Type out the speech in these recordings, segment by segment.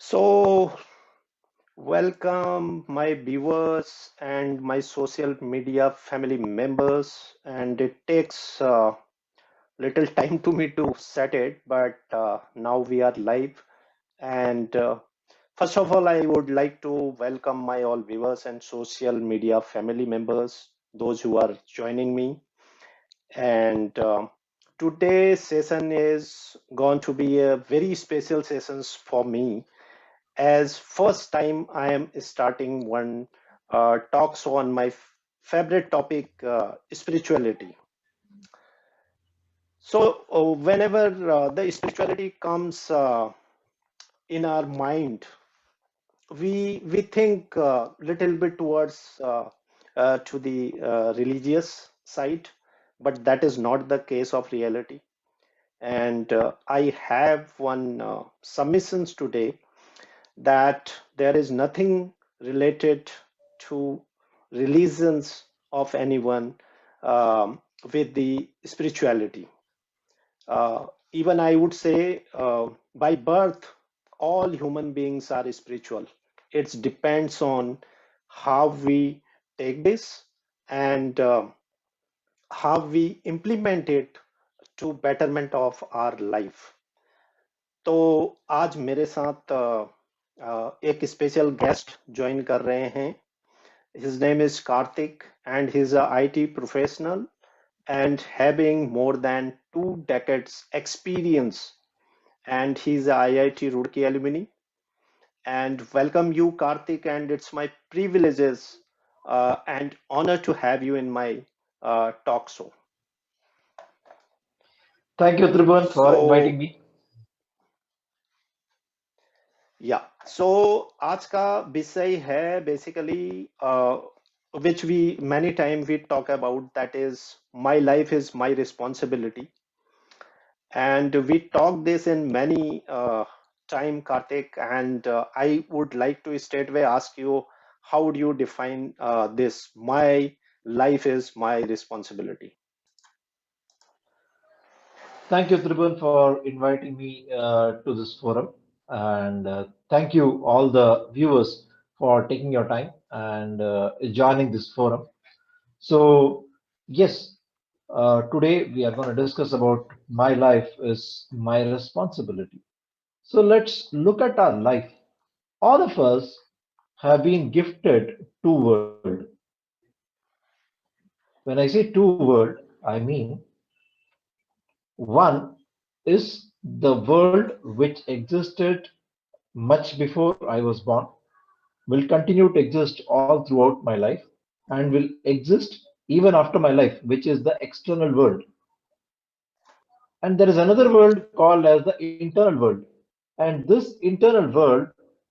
So, welcome my viewers and my social media family members. And it takes little time to me to set it, but now we are live. And first of all, I would like to welcome my all viewers and social media family members, those who are joining me. And today's session is going to be a very special sessions for me as first time I am starting one talks on my favorite topic, spirituality. So whenever the spirituality comes in our mind, we think little bit towards to the religious side, but that is not the case of reality. And I have one submissions today that there is nothing related to religions of anyone with the spirituality. Even I would say, by birth, all human beings are spiritual. It depends on how we take this and how we implement it to betterment of our life. तो आज मेरे साथ एक special guest join कर रहे हैं. His name is Karthik and he's a IT professional and having more than 2 decades experience, and he's a IIT Roorkee alumni. And welcome you, Karthik, and it's my privileges and honor to have you in my talk show. Thank you, Tribhuvan, for So inviting me. या सो आज का विषय है basically which we many time we talk about, that is my life is my responsibility, and we talk this in many time, Karthik, and I would like to straightway ask you, how would you define this, my life is my responsibility? Thank you, Tribhuvan, for inviting me to this forum. And thank you, all the viewers, for taking your time and joining this forum. So, yes, today we are going to discuss about my life is my responsibility. So, let's look at our life. All of us have been gifted two worlds. When I say two world, I mean one is the world which existed much before I was born, will continue to exist all throughout my life, and will exist even after my life, which is the external world. And there is another world called as the internal world. And this internal world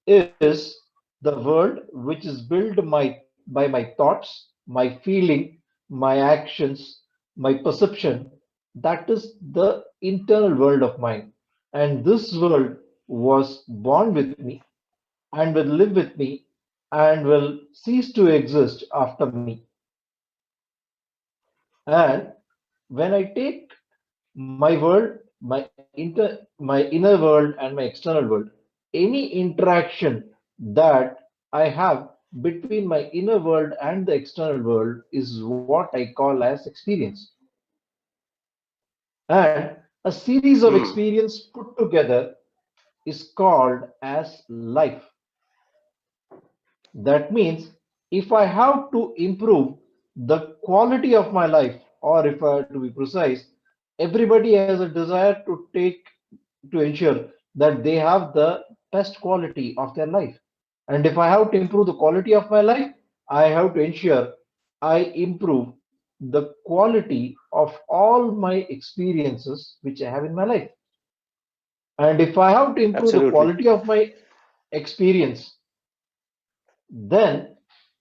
is the world which is built by my thoughts, my feeling, my actions, my perception. That is the internal world of mine. And this world was born with me and will live with me and will cease to exist after me. And when I take my world, my inner world and my external world, any interaction that I have between my inner world and the external world is what I call as experience. And a series of Hmm. experience put together is called as life. That means if I have to improve the quality of my life, or if I to be precise, everybody has a desire to ensure that they have the best quality of their life. And if I have to improve the quality of my life, I have to ensure I improve the quality of all my experiences which I have in my life. And if I have to improve the Absolutely. quality of my experience, then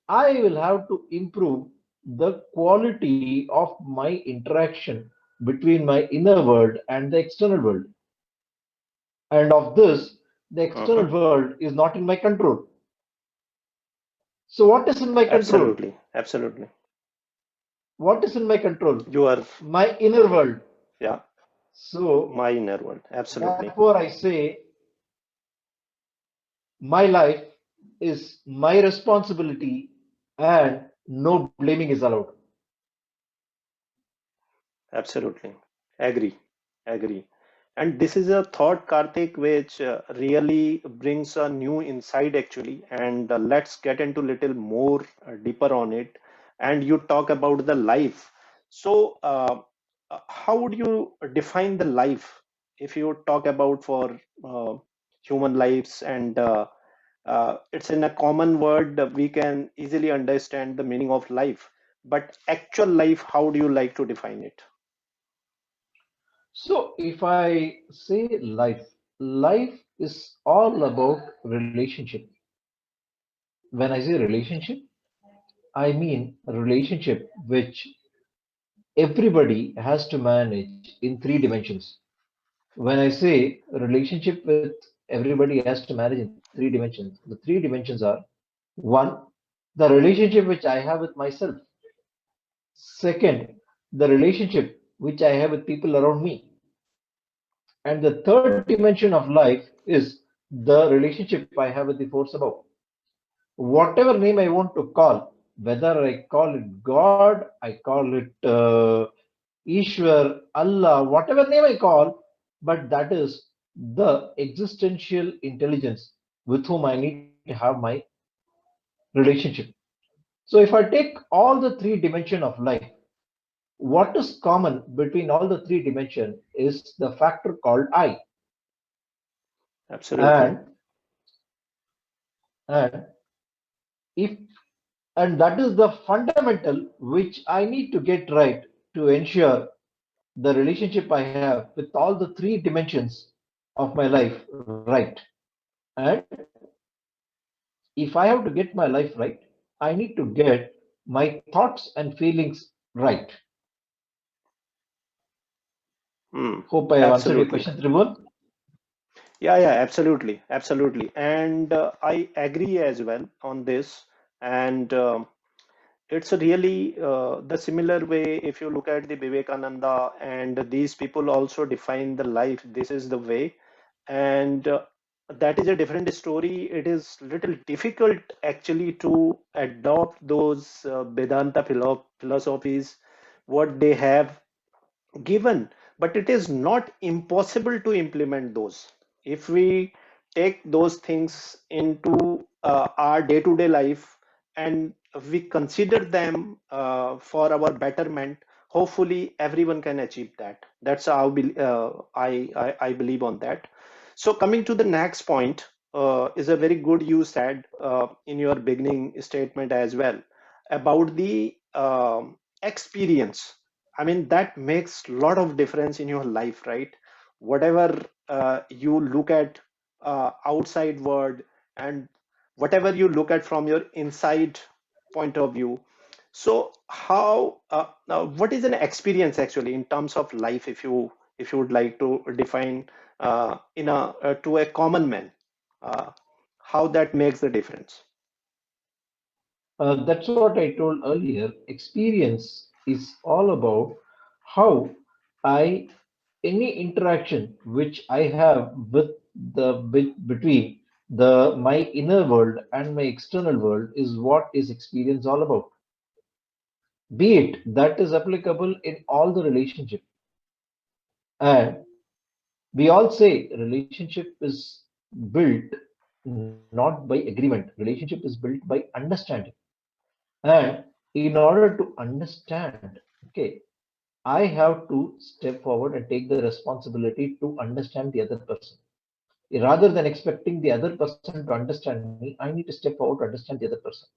I will have to improve the quality of my interaction between my inner world and the external world. And of this, the external Uh-huh. world is not in my control. So, what is in my control? Absolutely. Absolutely. What is in my control? You are, My inner world. yeah, So, my inner world. Absolutely. therefore, I say My life is my responsibility and no blaming is allowed. Absolutely. Agree. Agree. And this is a thought, Karthik, which really brings a new insight actually. And let's get into little more deeper on it. And you talk about the life. So, how would you define the life if you talk about for human lives? And it's in a common word, we can easily understand the meaning of life. But actual life, how do you like to define it? So if I say life is all about relationship. When I say relationship, I mean a relationship which everybody has to manage in three dimensions. When I say relationship with everybody has to manage in three dimensions, the three dimensions are: one, the relationship which I have with myself; second, the relationship which I have with people around me; and the third dimension of life is the relationship I have with the force above. Whatever name I want to call, whether I call it God, I call it Ishwar, Allah, whatever name I call, but that is the existential intelligence with whom I need to have my relationship. So if I take all the three dimensions of life, what is common between all the three dimensions is the factor called I. Absolutely. And and if and that is the fundamental which I need to get right to ensure the relationship I have with all the three dimensions of my life right. And if I have to get my life right, I need to get my thoughts and feelings right. Hmm. Hope I have answered your Absolutely. question, Tribhuvan. Yeah, yeah, absolutely. Absolutely. And I agree as well on this. And it's a really the similar way if you look at the Vivekananda and these people also define the life. This is the way. And that is a different story. It is little difficult actually to adopt those Vedanta philosophies, what they have given, but it is not impossible to implement those if we take those things into our day-to-day life and we consider them for our betterment. Hopefully everyone can achieve that. That's how I believe on that. So coming to the next point, is a very good you said in your beginning statement as well about the experience. I mean, that makes a lot of difference in your life, right? Whatever you look at outside world and whatever you look at from your inside point of view. So how now what is an experience actually in terms of life if you would like to define in a to a common man, uh, how that makes the difference? That's what I told earlier. Experience is all about how I any interaction which I have with between the my inner world and my external world is what is experience all about. Be it that is applicable in all the relationship. And we all say relationship is built not by agreement. Relationship is built by understanding. And in order to understand, okay, I have to step forward and take the responsibility to understand the other person. Rather than expecting the other person to understand me, I need to step forward to understand the other person.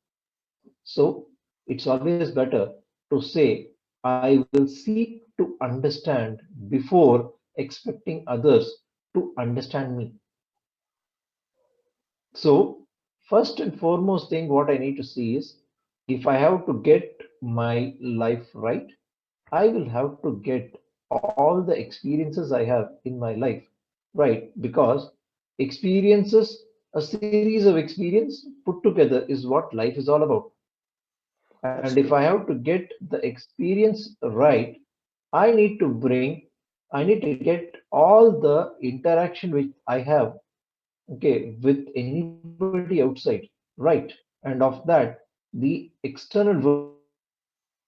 So it's always better to say, I will seek to understand before expecting others to understand me. So, first and foremost thing, what I need to see is if I have to get my life right, I will have to get all the experiences I have in my life right, because experiences, a series of experience put together is what life is all about. And if I Absolutely. have to get the experience right, I need to bring, I need to get all the interaction which I have okay, with anybody outside, right? And of that, the external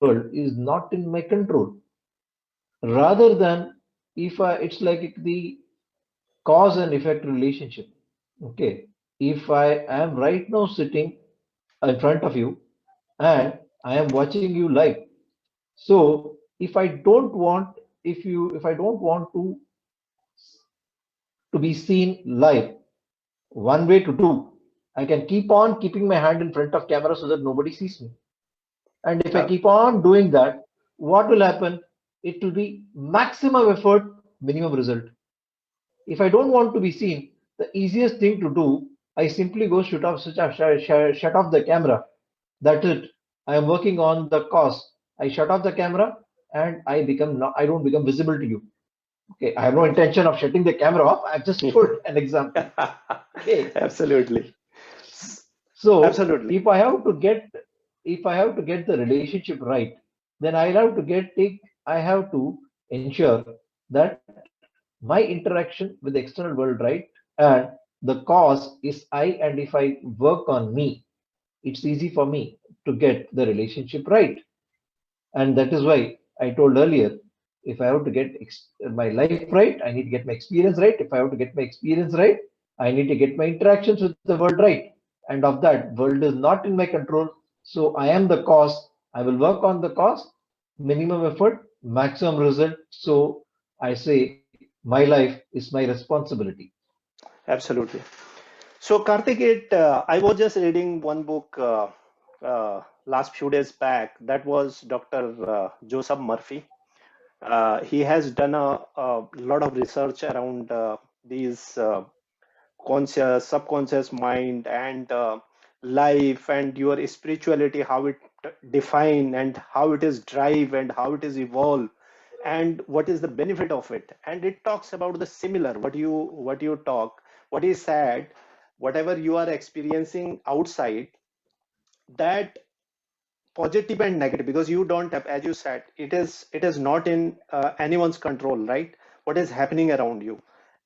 world is not in my control. Rather than if I, it's like the cause and effect relationship. Okay, if I am right now sitting in front of you and I am watching you live, so if I don't want to be seen live, one way to do, I can keep on keeping my hand in front of camera so that nobody sees me. And if I Uh, keep on doing that, what will happen? It will be maximum effort, minimum result. If I don't want to be seen, the easiest thing to do, I simply go shut off the camera. That's it. I am working on the cause. I shut off the camera and I don't become visible to you. Okay, I have no intention of shutting the camera off. I just told an example. Okay, Absolutely. so Absolutely. if I have to get the relationship right, then I have to ensure that my interaction with the external world right, and the cause is I, and if I work on me, it's easy for me to get the relationship right. And that is why I told earlier, if I have to get my life right, I need to get my experience right. If I have to get my experience right, I need to get my interactions with the world right. And of that, world is not in my control. So I am the cause. I will work on the cause, minimum effort, maximum result. So I say my life is my responsibility. Absolutely. So, Karthik, I was just reading one book last few days back. That was Dr. Joseph Murphy. He has done a lot of research around these conscious, subconscious mind and life and your spirituality, how it define and how it is drive and how it is evolve and what is the benefit of it. And it talks about the similar what you talk, what is said, whatever you are experiencing outside, that positive and negative, because you don't have, as you said, it is not in anyone's control, right? What is happening around you,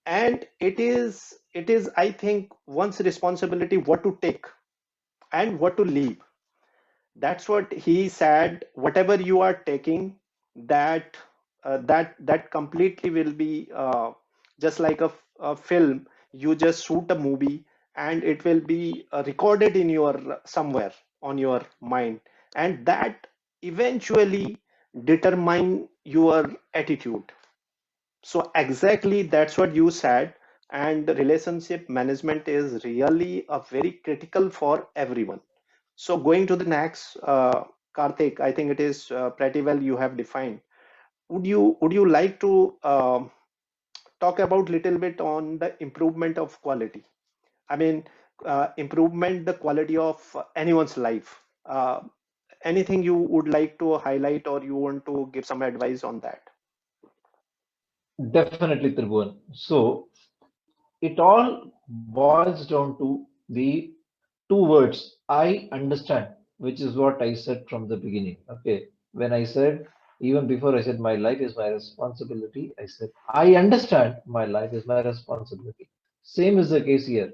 and it is I think one's responsibility what to take and what to leave. That's what he said. Whatever you are taking, that that completely will be just like a film. You just shoot a movie, and it will be recorded in your somewhere on your mind, and that eventually determine your attitude. So exactly that's what you said, and the relationship management is really a very critical for everyone. So going to the next, Karthik, I think it is pretty well you have defined. Would you like to talk about little bit on the improvement of quality? I mean, improvement the quality of anyone's life. Anything you would like to highlight or you want to give some advice on that? Definitely, Tribhuvan. So it all boils down to the two words, I understand, which is what I said from the beginning. Okay. When I said, even before I said my life is my responsibility, I said, I understand my life is my responsibility. Same is the case here.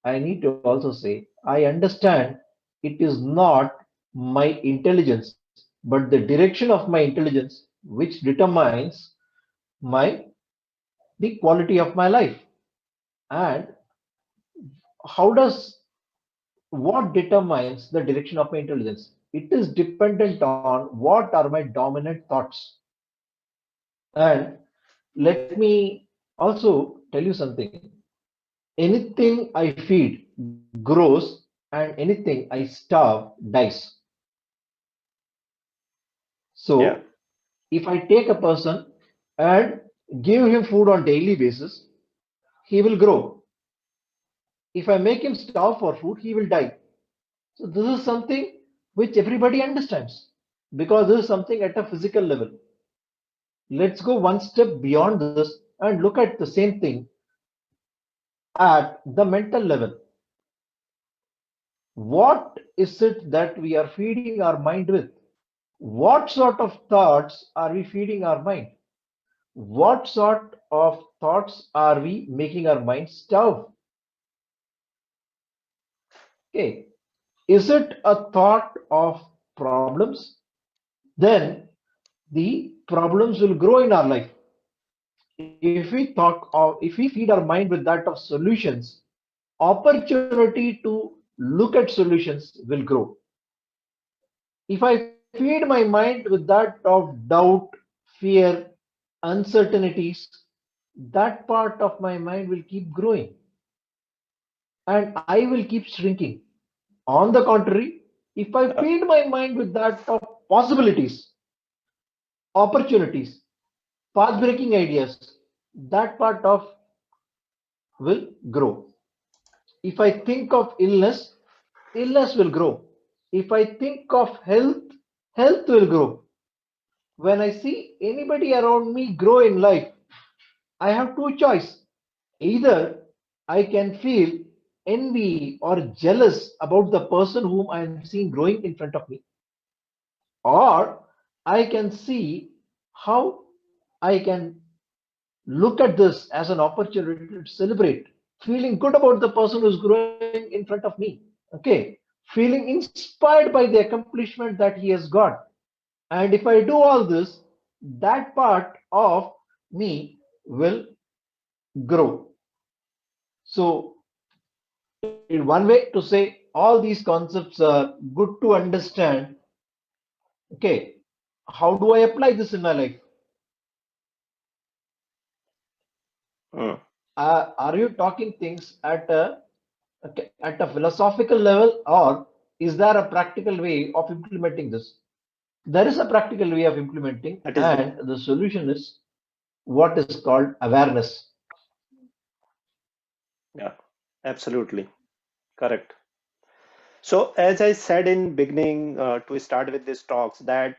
I need to also say, I understand it is not my intelligence, but the direction of my intelligence which determines my the quality of my life. And how does what determines the direction of my intelligence? It is dependent on what are my dominant thoughts. And let me also tell you something. Anything I feed grows, and anything I starve dies. Yeah. So if I take a person and give him food on daily basis, he will grow. If I make him starve for food, he will die. So this is something which everybody understands, because this is something at a physical level. Let's go one step beyond this and look at the same thing at the mental level. What is it that we are feeding our mind with? What sort of thoughts are we feeding our mind? What sort of thoughts are we making our mind starve? Okay. Is it a thought of problems? Then the problems will grow in our life. If we feed our mind with that of solutions, opportunity to look at solutions will grow. If I feed my mind with that of doubt, fear, uncertainties, that part of my mind will keep growing and I will keep shrinking. On the contrary, if I Yeah. feed my mind with that of possibilities, opportunities, path breaking ideas, that part of will grow. If I think of illness, illness will grow. If I think of health, health will grow. When I see anybody around me grow in life, I have two choice. Either I can feel envy or jealous about the person whom I am seeing growing in front of me, or I can see how I can look at this as an opportunity to celebrate, feeling good about the person who's growing in front of me. Okay, feeling inspired by the accomplishment that he has got. And if I do all this, that part of me will grow. So, in one way to say, all these concepts are good to understand. Okay, how do I apply this in my life? Mm. Are you talking things at a okay, at a philosophical level, or is there a practical way of implementing this? There is a practical way of implementing, That is and the solution is what is called awareness. yeah, absolutely correct. So as I said in beginning to start with this talks that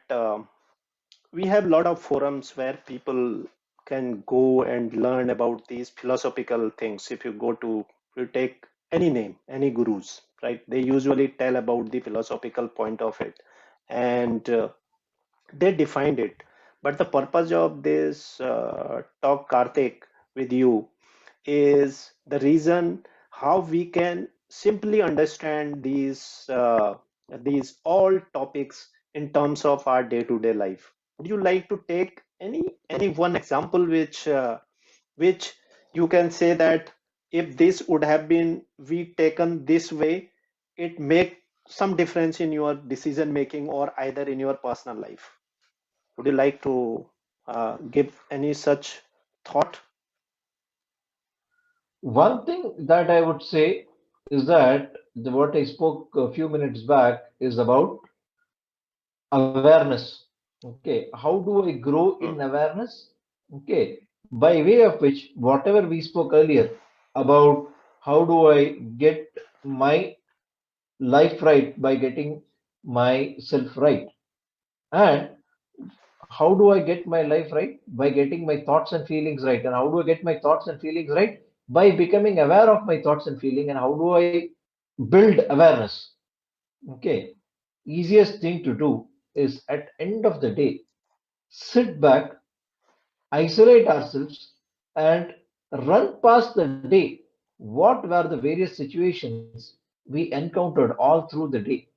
we have a lot of forums where people can go and learn about these philosophical things. If you go to, you take any name, any gurus, right? They usually tell about the philosophical point of it, and they defined it. But the purpose of this talk, Karthik, with you is the reason how we can simply understand these all topics in terms of our day-to-day life. Would you like to take any one example which you can say that if this would have been we taken this way, it make some difference in your decision making or either in your personal life? Would you like to give any such thought? One thing that I would say is that what I spoke a few minutes back is about awareness. Okay, how do I grow Hmm. in awareness? Okay, by way of which, whatever we spoke earlier about how do I get my life right by getting myself right, and how do I get my life right by getting my thoughts and feelings right, and how do I get my thoughts and feelings right by becoming aware of my thoughts and feeling, and how do I build awareness? Okay, easiest thing to do is at end of the day sit back, isolate ourselves, and run past the day. What were the various situations we encountered all through the day,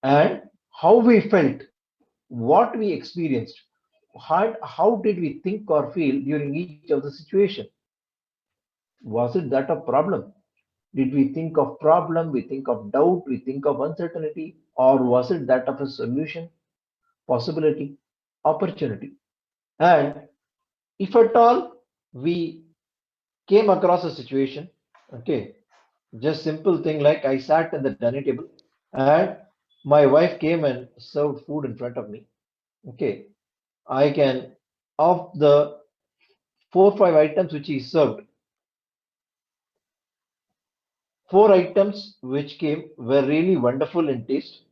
and how we felt, what we experienced, how did we think or feel during each of the situation? Was it that of problem? Did we think of problem? We think of doubt? We think of uncertainty? Or was it that of a solution, possibility, opportunity? And if at all we came across a situation, okay, just simple thing like I sat at the dining table and my wife came and served food in front of me. Okay, I can, of the 4 5 items which he served, 4 items which came were really wonderful in taste.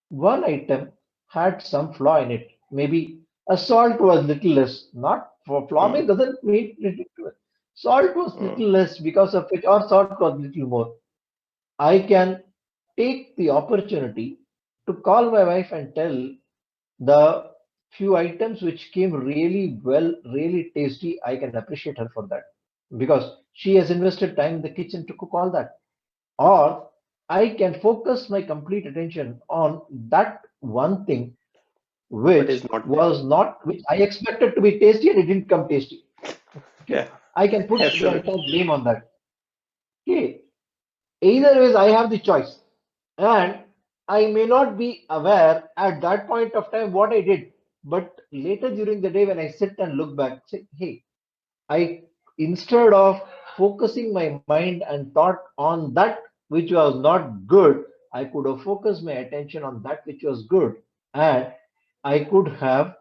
One item had some flaw in it. Maybe a salt was little less. Not for flaw Hmm. means doesn't mean little. Salt was Hmm. little less because of which, or salt was little more. I can take the opportunity to call my wife and tell the few items which came really well, really tasty. I can appreciate her for that because she has invested time in the kitchen to cook all that. Or I can focus my complete attention on that one thing But which it's not there. was not, which I expected to be tasty and it didn't come tasty. Yeah, Okay. I can put the absolutely. entire blame on that. Okay. Either ways, I have the choice. And I may not be aware at that point of time what I did. But later during the day, when I sit and look back, say, hey, I, instead of focusing my mind and thought on that which was not good, I could have focused my attention on that which was good, and I could have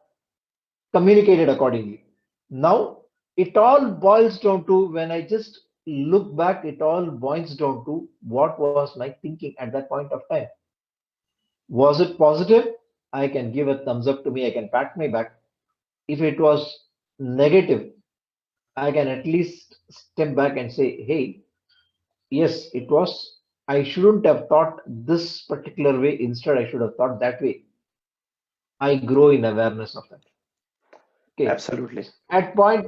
communicated accordingly. Now, it all boils down to, when I just look back, it all boils down to what was my thinking at that point of time. Was it positive? I can give a thumbs up to me, I can pat my back. If it was negative, I can at least step back and say, hey, yes, it was. I shouldn't have thought this particular way. Instead, I should have thought that way. I grow in awareness of that. Okay. Absolutely. At point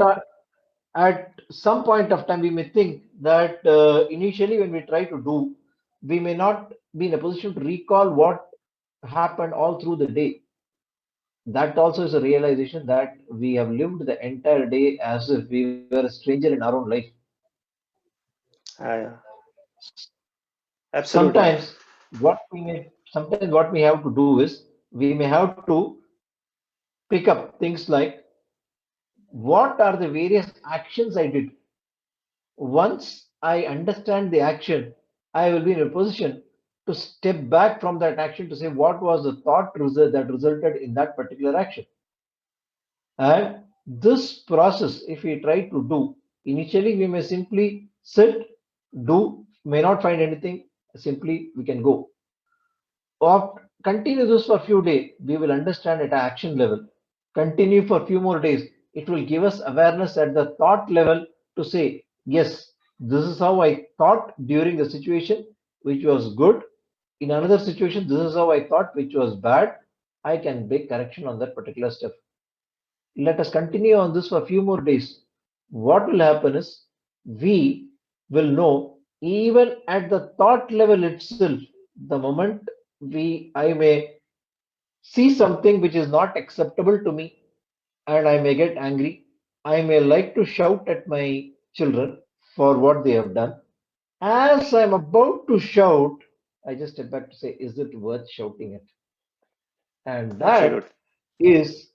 at some point of time, we may think that initially when we try to do, we may not be in a position to recall what happened all through the day. That also is a realization that we have lived the entire day as if we were a stranger in our own life. Uh, absolutely. Sometimes sometimes what we have to do is we may have to pick up things like, what are the various actions I did. Once I understand the action, I will be in a position to step back from that action to say what was the thought result that resulted in that particular action. And this process, if we try to do, initially we may simply sit, do, may not find anything, simply we can go. Continue this for a few days, we will understand at action level. Continue for a few more days, it will give us awareness at the thought level to say, yes, this is how I thought during the situation, which was good. In another situation, this is how I thought, which was bad. I can make correction on that particular step. Let us continue on this for a few more days. What will happen is we will know, even at the thought level itself, the moment I may see something which is not acceptable to me and I may get angry. I may like to shout at my children for what they have done. As I'm about to shout, I just step back to say, is it worth shouting at? And that Absolutely. is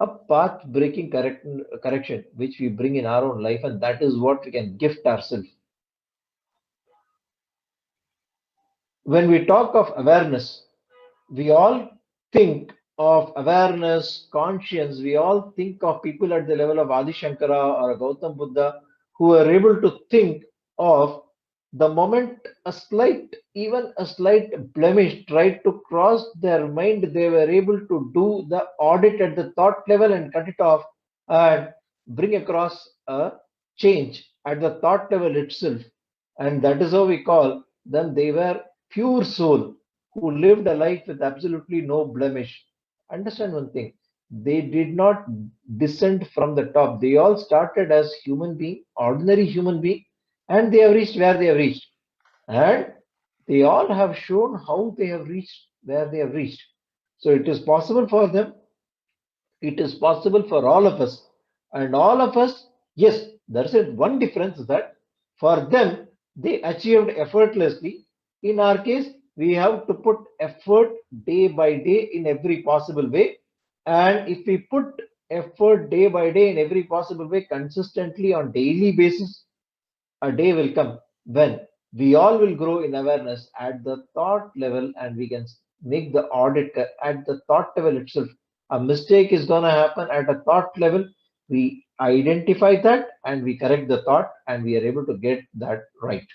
a path breaking correction which we bring in our own life, and that is what we can gift ourselves. When we talk of awareness, we all think of awareness, conscience, we all think of people at the level of Adi Shankara or Gautam Buddha who are able to think of the moment even a slight blemish tried to cross their mind, they were able to do the audit at the thought level and cut it off and bring across a change at the thought level itself. And that is how we call them. They were pure soul who lived a life with absolutely no blemish. Understand one thing, they did not descend from the top. They all started as human being, ordinary human being, and they have reached where they have reached. And they all have shown how they have reached where they have reached. So it is possible for them, it is possible for all of us. And all of us, yes, there is a one difference that for them, they achieved effortlessly. In our case, we have to put effort day by day in every possible way. And if we put effort day by day in every possible way consistently on daily basis, a day will come when we all will grow in awareness at the thought level, and we can make the audit at the thought level itself. A mistake is going to happen at a thought level. We identify that and we correct the thought and we are able to get that right.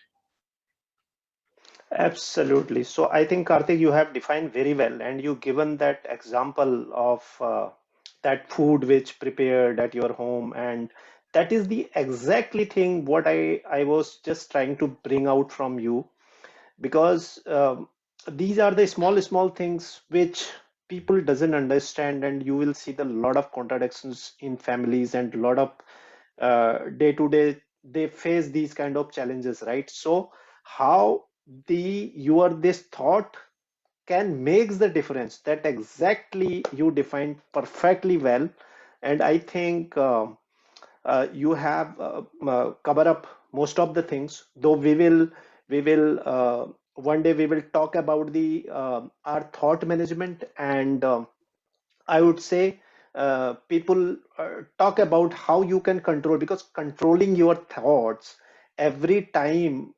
Absolutely. So I think, Karthik, you have defined very well, and you given that example of that food which prepared at your home, and that is the exactly thing what I was just trying to bring out from you, because these are the small things which people doesn't understand, and you will see the lot of contradictions in families, and lot of day to day they face these kind of challenges, right? So how your this thought can makes the difference. That exactly you defined perfectly well. And I think you have cover up most of the things, though we will one day we will talk about the our thought management. And I would say people talk about how you can control, because controlling your thoughts every time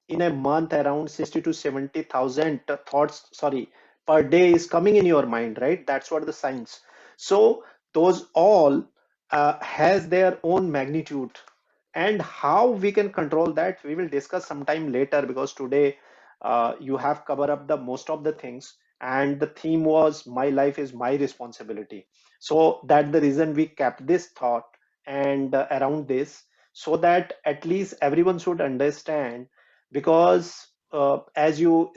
in a month around 60 to 70,000 thoughts, sorry, per day is coming in your mind, right? That's what the science. So those all has their own magnitude, and how we can control that we will discuss sometime later, because today you have covered up the most of the things, and the theme was my life is my responsibility. So that the reason we kept this thought and around this, so that at least everyone should understand. Because as you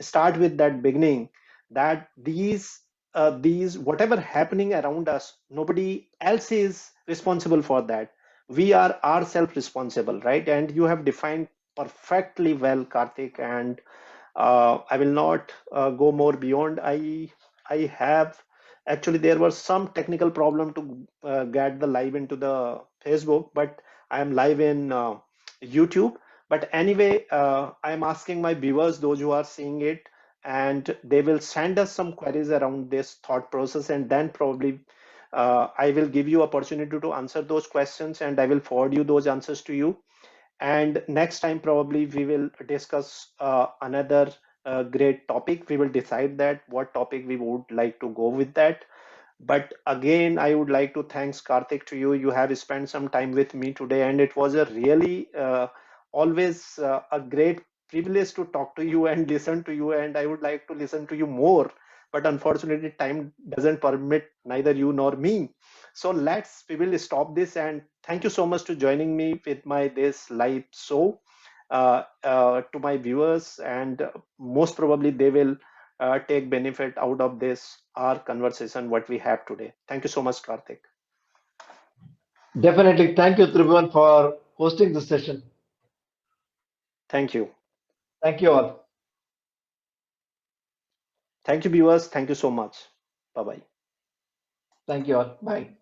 start with that beginning, that these whatever happening around us, nobody else is responsible for that. We are ourselves responsible, right? And you have defined perfectly well, Karthik. And I will not go more beyond. I have actually, there was some technical problem to get the live into the Facebook, but I am live in YouTube. But anyway, I am asking my viewers, those who are seeing it, and they will send us some queries around this thought process, and then probably I will give you opportunity to answer those questions, and I will forward you those answers to you. And next time probably we will discuss another great topic. We will decide that what topic we would like to go with that. But again, I would like to thanks Karthik to you. You have spent some time with me today, and it was a really always a great privilege to talk to you and listen to you. And I would like to listen to you more, but unfortunately, time doesn't permit neither you nor me. So we will stop this. And thank you so much to joining me with my this live show. To my viewers, and most probably they will take benefit out of this our conversation what we have today. Thank you so much, Karthik. Definitely. Thank you, Tribhuvan, for hosting this session. Thank you. Thank you all. Thank you, viewers. Thank you so much. Bye bye. Thank you all. Bye.